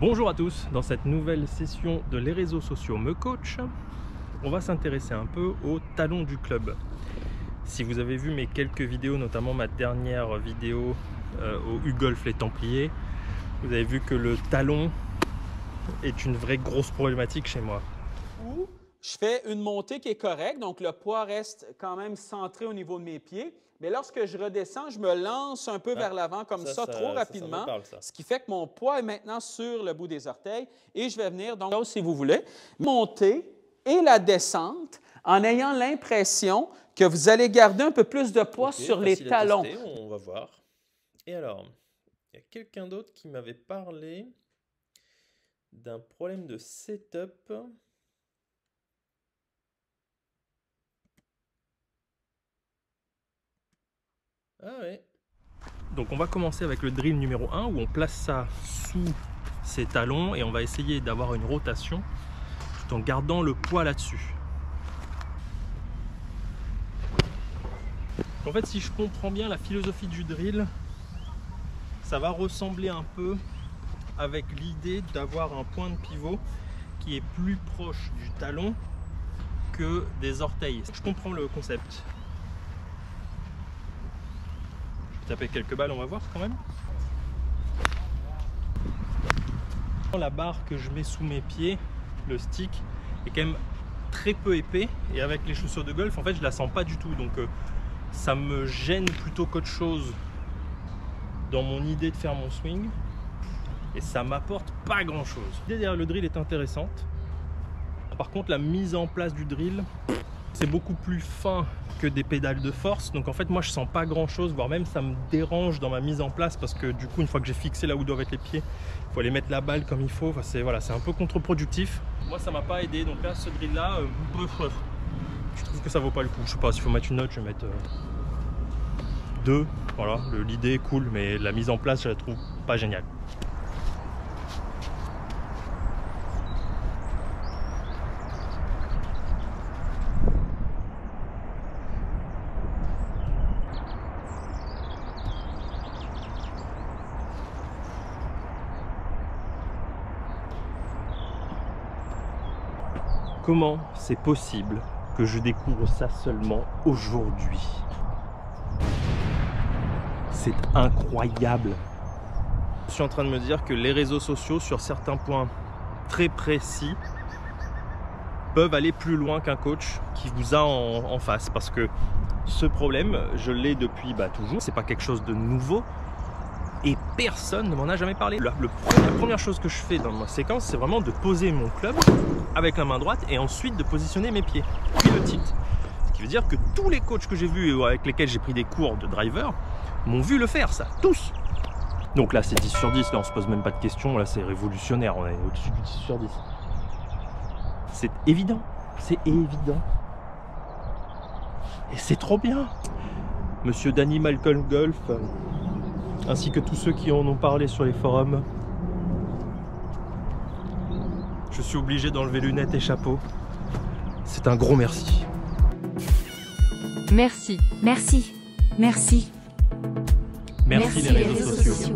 Bonjour à tous, dans cette nouvelle session de Les réseaux sociaux me coach, on va s'intéresser un peu au talon du club. Si vous avez vu mes quelques vidéos, notamment ma dernière vidéo au U-Golf les Templiers, vous avez vu que le talon est une vraie grosse problématique chez moi. Je fais une montée qui est correcte, donc le poids reste quand même centré au niveau de mes pieds. Mais lorsque je redescends, je me lance un peu vers l'avant comme ça, trop rapidement, ce qui fait que mon poids est maintenant sur le bout des orteils et je vais venir, donc, si vous voulez, monter et la descente en ayant l'impression que vous allez garder un peu plus de poids sur les talons. On va voir. Et alors, il y a quelqu'un d'autre qui m'avait parlé d'un problème de setup. Ah ouais. Donc on va commencer avec le drill numéro 1 où on place ça sous ses talons et on va essayer d'avoir une rotation tout en gardant le poids là-dessus. En fait, si je comprends bien la philosophie du drill, ça va ressembler un peu avec l'idée d'avoir un point de pivot qui est plus proche du talon que des orteils. Je comprends le concept. Taper quelques balles, on va voir quand même. La barre que je mets sous mes pieds, le stick, est quand même très peu épais et avec les chaussures de golf, en fait, je la sens pas du tout. Donc ça me gêne plutôt qu'autre chose dans mon idée de faire mon swing et ça m'apporte pas grand chose. L'idée derrière le drill est intéressante. Par contre, la mise en place du drill, c'est beaucoup plus fin que des pédales de force, donc en fait moi je sens pas grand chose, voire même ça me dérange dans ma mise en place parce que du coup une fois que j'ai fixé là où doivent être les pieds, il faut aller mettre la balle comme il faut. Enfin, c'est un peu contre-productif. Moi ça m'a pas aidé, donc là ce drill là, je trouve que ça vaut pas le coup. Je sais pas, s'il faut mettre une note, je vais mettre 2. Voilà, l'idée est cool, mais la mise en place je la trouve pas géniale. Comment c'est possible que je découvre ça seulement aujourd'hui? C'est incroyable. Je suis en train de me dire que les réseaux sociaux, sur certains points très précis, peuvent aller plus loin qu'un coach qui vous a en face. Parce que ce problème, je l'ai depuis toujours. C'est pas quelque chose de nouveau. Et personne ne m'en a jamais parlé. La première chose que je fais dans ma séquence, c'est vraiment de poser mon club avec la main droite et ensuite de positionner mes pieds, puis le tilt. Ce qui veut dire que tous les coachs que j'ai vus et avec lesquels j'ai pris des cours de driver m'ont vu le faire, ça, tous. Donc là, c'est 10 sur 10, là on se pose même pas de questions, là c'est révolutionnaire, on est au-dessus du 10 sur 10. C'est évident, c'est évident. Et c'est trop bien. Monsieur Danny Malcolm Golf, ainsi que tous ceux qui en ont parlé sur les forums. Je suis obligé d'enlever lunettes et chapeau. C'est un gros merci. Merci. Merci. Merci. Merci les réseaux sociaux.